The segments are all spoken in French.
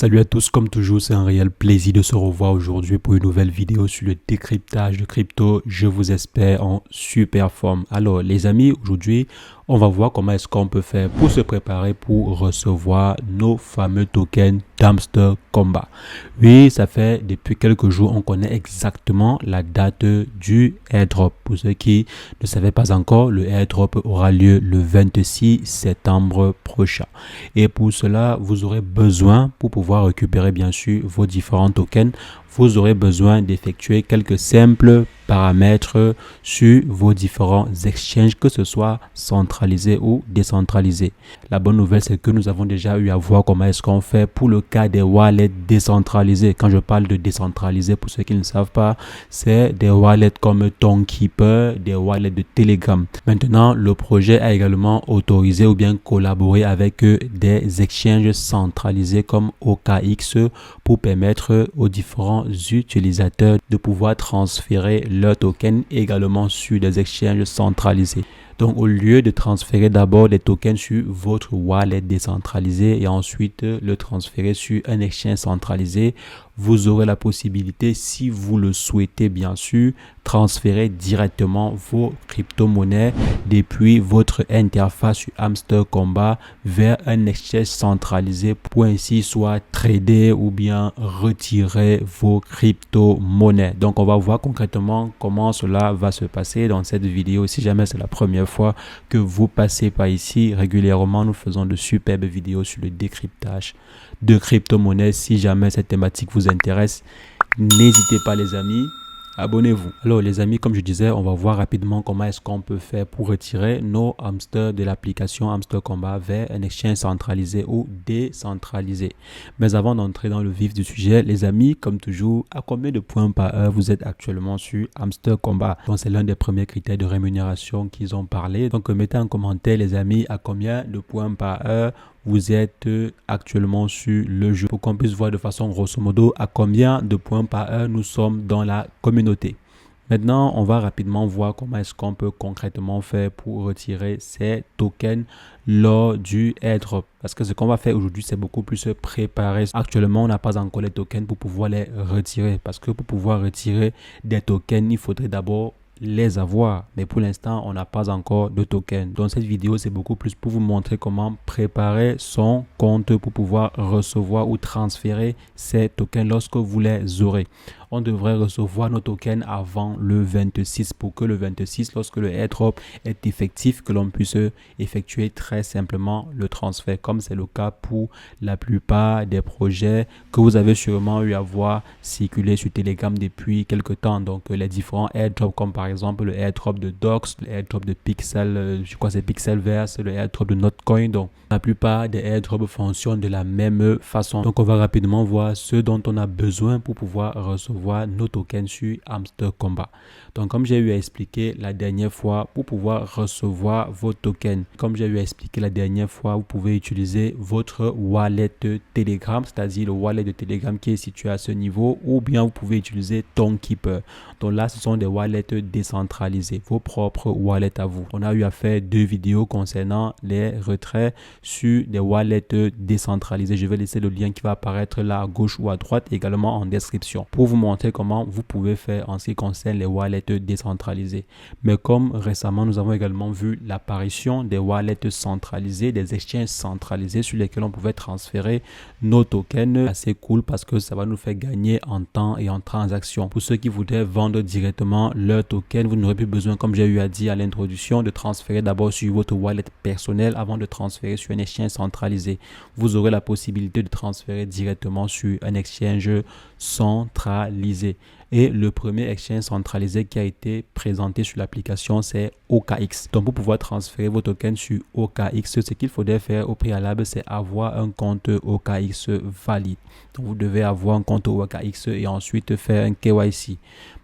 Salut à tous, comme toujours, c'est un réel plaisir de se revoir aujourd'hui pour une nouvelle vidéo sur le décryptage de crypto. Je vous espère en super forme. Alors les amis, aujourd'hui, on va voir comment est-ce qu'on peut faire pour se préparer pour recevoir nos fameux tokens d'Hamster Kombat. Oui, ça fait depuis quelques jours, on connaît exactement la date du airdrop. Pour ceux qui ne savaient pas encore, le airdrop aura lieu le 26 septembre prochain. Et pour cela, vous aurez besoin, pour pouvoir récupérer bien sûr vos différents tokens, vous aurez besoin d'effectuer quelques simples paramètres sur vos différents exchanges, que ce soit centralisé ou décentralisé. La bonne nouvelle, c'est que nous avons déjà eu à voir comment est-ce qu'on fait pour le cas des wallets décentralisés. Quand je parle de décentralisé, pour ceux qui ne savent pas, c'est des wallets comme Tonkeeper, des wallets de Telegram. Maintenant, le projet a également autorisé ou bien collaboré avec des exchanges centralisés comme OKX pour permettre aux différents utilisateurs de pouvoir transférer leurs tokens également sur des exchanges centralisés. Donc, au lieu de transférer d'abord les tokens sur votre wallet décentralisé et ensuite le transférer sur un exchange centralisé, vous aurez la possibilité, si vous le souhaitez bien sûr, transférer directement vos crypto-monnaies depuis votre interface sur Hamster Kombat vers un exchange centralisé pour ainsi soit trader ou bien retirer vos crypto-monnaies. Donc, on va voir concrètement comment cela va se passer dans cette vidéo. Si jamais c'est la première fois que vous passez par ici, régulièrement, nous faisons de superbes vidéos sur le décryptage de crypto-monnaies. Si jamais cette thématique vous intéresse, n'hésitez pas les amis, abonnez-vous. Alors les amis, comme je disais, on va voir rapidement comment est-ce qu'on peut faire pour retirer nos hamsters de l'application Hamster Kombat vers un exchange centralisé ou décentralisé. Mais avant d'entrer dans le vif du sujet, les amis, comme toujours, à combien de points par heure vous êtes actuellement sur Hamster Kombat? Donc c'est l'un des premiers critères de rémunération qu'ils ont parlé. Donc mettez en commentaire les amis à combien de points par heure vous êtes actuellement sur le jeu pour qu'on puisse voir de façon grosso modo à combien de points par heure nous sommes dans la communauté. Maintenant, on va rapidement voir comment est-ce qu'on peut concrètement faire pour retirer ces tokens lors du airdrop. Parce que ce qu'on va faire aujourd'hui, c'est beaucoup plus se préparer. Actuellement, on n'a pas encore les tokens pour pouvoir les retirer. Parce que pour pouvoir retirer des tokens, il faudrait d'abord les avoir, mais pour l'instant on n'a pas encore de token. Donc cette vidéo c'est beaucoup plus pour vous montrer comment préparer son compte pour pouvoir recevoir ou transférer ces tokens lorsque vous les aurez. On devrait recevoir nos tokens avant le 26 pour que le 26, lorsque le airdrop est effectif, que l'on puisse effectuer très simplement le transfert, comme c'est le cas pour la plupart des projets que vous avez sûrement eu à voir circuler sur Telegram depuis quelques temps. Donc les différents airdrops comme par exemple le airdrop de Dox, le airdrop de Pixel, je crois que c'est Pixelverse, le airdrop de Notcoin. Donc la plupart des airdrops fonctionnent de la même façon. Donc on va rapidement voir ce dont on a besoin pour pouvoir recevoir nos tokens sur Hamster Kombat. Donc comme j'ai eu à expliquer la dernière fois, pour pouvoir recevoir vos tokens, comme j'ai eu à expliquer la dernière fois, vous pouvez utiliser votre wallet Telegram, c'est-à-dire le wallet de Telegram qui est situé à ce niveau, ou bien vous pouvez utiliser Tonkeeper. Donc là, ce sont des wallets décentralisés, vos propres wallets à vous. On a eu à faire 2 vidéos concernant les retraits sur des wallets décentralisés. Je vais laisser le lien qui va apparaître là à gauche ou à droite, également en description, pour vous montrer comment vous pouvez faire en ce qui concerne les wallets décentralisés. Mais comme récemment, nous avons également vu l'apparition des wallets centralisés, des exchanges centralisés sur lesquels on pouvait transférer nos tokens. Assez cool parce que ça va nous faire gagner en temps et en transactions. Pour ceux qui voudraient vendre directement leurs tokens, vous n'aurez plus besoin, comme j'ai eu à dire à l'introduction, de transférer d'abord sur votre wallet personnel avant de transférer sur un exchange centralisé. Vous aurez la possibilité de transférer directement sur un exchange centralisé. Et le premier exchange centralisé qui a été présenté sur l'application, c'est OKX. Donc, pour pouvoir transférer vos tokens sur OKX, ce qu'il faudrait faire au préalable, c'est avoir un compte OKX valide. Donc, vous devez avoir un compte OKX et ensuite faire un KYC.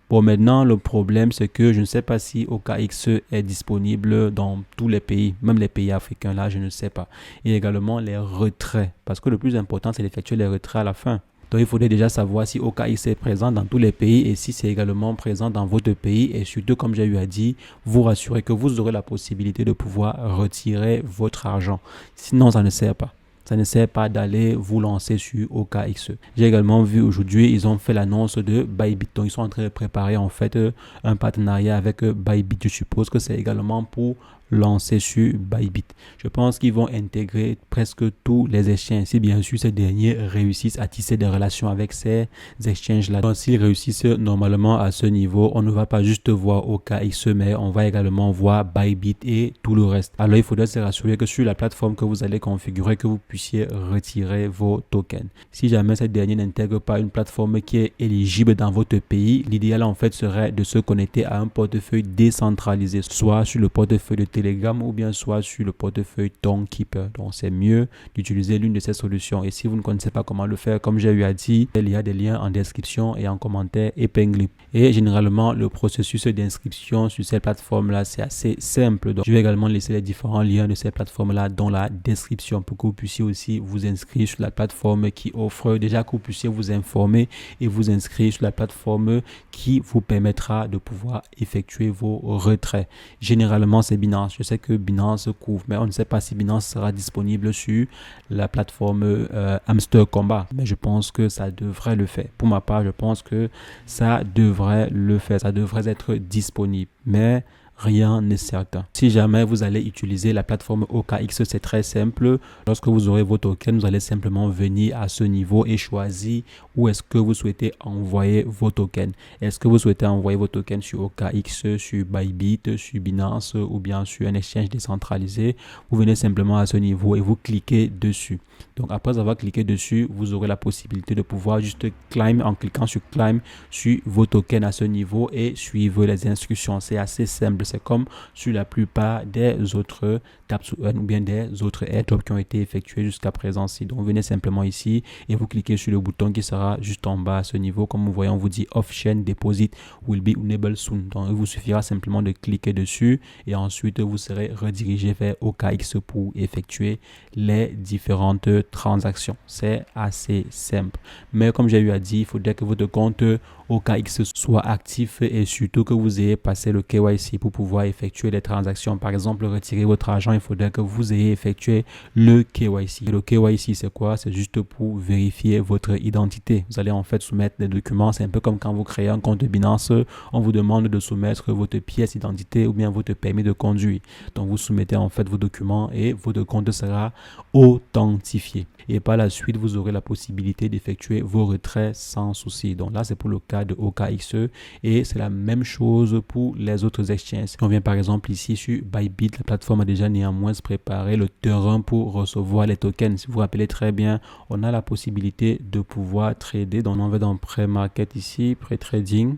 Bon, maintenant, le problème, c'est que je ne sais pas si OKX est disponible dans tous les pays, même les pays africains, là, je ne sais pas. Et également les retraits, parce que le plus important, c'est d'effectuer les retraits à la fin. Donc, il faudrait déjà savoir si OKX est présent dans tous les pays et si c'est également présent dans votre pays. Et surtout, comme j'ai eu à dire, vous rassurer que vous aurez la possibilité de pouvoir retirer votre argent. Sinon, ça ne sert pas. Ça ne sert pas d'aller vous lancer sur OKX. J'ai également vu aujourd'hui, ils ont fait l'annonce de Bybit. Donc, ils sont en train de préparer en fait un partenariat avec Bybit. Je suppose que c'est également pour lancer sur Bybit. Je pense qu'ils vont intégrer presque tous les exchanges, si bien sûr ces derniers réussissent à tisser des relations avec ces exchanges-là. Donc, s'ils réussissent normalement à ce niveau, on ne va pas juste voir OKX, mais on va également voir Bybit et tout le reste. Alors, il faudrait se rassurer que sur la plateforme que vous allez configurer, que vous puissiez retirer vos tokens. Si jamais cette dernière n'intègre pas une plateforme qui est éligible dans votre pays, l'idéal en fait serait de se connecter à un portefeuille décentralisé, soit sur le portefeuille de Telegram ou bien soit sur le portefeuille Tonkeeper. Donc c'est mieux d'utiliser l'une de ces solutions. Et si vous ne connaissez pas comment le faire, comme j'ai eu à dire, il y a des liens en description et en commentaire épinglés. Et généralement, le processus d'inscription sur ces plateformes-là, c'est assez simple. Donc je vais également laisser les différents liens de ces plateformes-là dans la description pour que vous puissiez aussi vous inscrire sur la plateforme qui offre, déjà que vous puissiez vous informer et vous inscrire sur la plateforme qui vous permettra de pouvoir effectuer vos retraits. Généralement, c'est Binance. Je sais que Binance couvre, mais on ne sait pas si Binance sera disponible sur la plateforme Hamster Combat. Mais je pense que ça devrait le faire. Pour ma part, je pense que ça devrait le faire. Ça devrait être disponible. Mais rien n'est certain. Si jamais vous allez utiliser la plateforme OKX, c'est très simple. Lorsque vous aurez vos tokens, vous allez simplement venir à ce niveau et choisir où est-ce que vous souhaitez envoyer vos tokens. Est-ce que vous souhaitez envoyer vos tokens sur OKX, sur Bybit, sur Binance ou bien sur un exchange décentralisé? Vous venez simplement à ce niveau et vous cliquez dessus. Donc après avoir cliqué dessus, vous aurez la possibilité de pouvoir juste climb en cliquant sur climb sur vos tokens à ce niveau et suivre les instructions. C'est assez simple. C'est comme sur la plupart des autres Tap to Earn ou bien des autres airdrops qui ont été effectués jusqu'à présent. Donc vous venez simplement ici et vous cliquez sur le bouton qui sera juste en bas à ce niveau. Comme vous voyez, on vous dit Off-Chain Deposit will be enabled soon. Donc il vous suffira simplement de cliquer dessus et ensuite vous serez redirigé vers OKX pour effectuer les différentes transactions. C'est assez simple. Mais comme j'ai eu à dire, il faudrait que votre compte OKX soit actif et surtout que vous ayez passé le KYC pour pouvoir effectuer les transactions. Par exemple, retirer votre argent, il faudrait que vous ayez effectué le KYC. Et le KYC, c'est quoi? C'est juste pour vérifier votre identité. Vous allez en fait soumettre des documents. C'est un peu comme quand vous créez un compte Binance, on vous demande de soumettre votre pièce d'identité ou bien votre permis de conduire. Donc, vous soumettez en fait vos documents et votre compte sera authentifié. Et par la suite, vous aurez la possibilité d'effectuer vos retraits sans souci. Donc là, c'est pour le cas de OKX et c'est la même chose pour les autres exchanges. Si on vient par exemple ici sur Bybit, la plateforme a déjà néanmoins préparé le terrain pour recevoir les tokens. Si vous vous rappelez très bien, on a la possibilité de pouvoir trader. Donc on va dans pré-market ici, pré-trading.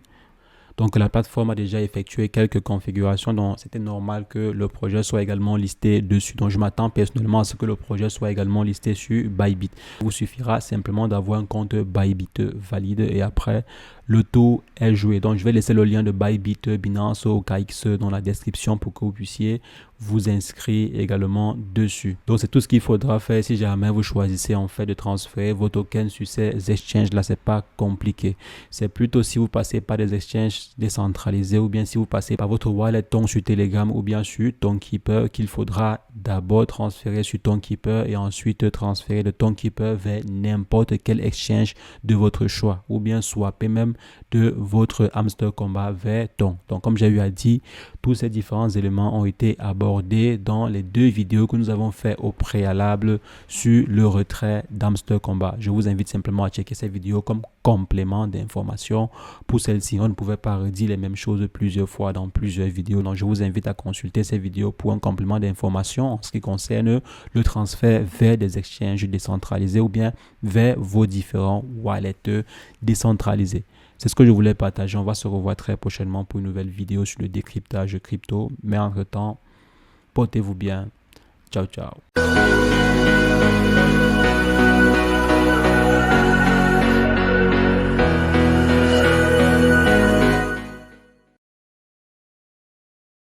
Donc la plateforme a déjà effectué quelques configurations, donc c'était normal que le projet soit également listé dessus. Donc je m'attends personnellement à ce que le projet soit également listé sur Bybit. Il vous suffira simplement d'avoir un compte Bybit valide et après le tour est joué. Donc je vais laisser le lien de Bybit, Binance, OKX dans la description pour que vous puissiez vous inscrire également dessus. Donc c'est tout ce qu'il faudra faire si jamais vous choisissez en fait de transférer vos tokens sur ces exchanges là. C'est pas compliqué. C'est plutôt si vous passez par des exchanges décentralisés ou bien si vous passez par votre wallet Tonk sur Telegram ou bien sur Tonkeeper qu'il faudra d'abord transférer sur Tonkeeper et ensuite transférer de Tonkeeper vers n'importe quel exchange de votre choix ou bien swapper même de votre Hamster Combat vers Tonk. Donc comme j'ai eu à dire, tous ces différents éléments ont été abordés dans les deux vidéos que nous avons fait au préalable sur le retrait d'Hamster Combat. Je vous invite simplement à checker ces vidéos comme complément d'information. Pour celle-ci, on ne pouvait pas redire les mêmes choses plusieurs fois dans plusieurs vidéos. Donc je vous invite à consulter ces vidéos pour un complément d'information en ce qui concerne le transfert vers des exchanges décentralisés ou bien vers vos différents wallets décentralisés. C'est ce que je voulais partager. On va se revoir très prochainement pour une nouvelle vidéo sur le décryptage crypto. Mais entre-temps, portez-vous bien. Ciao, ciao.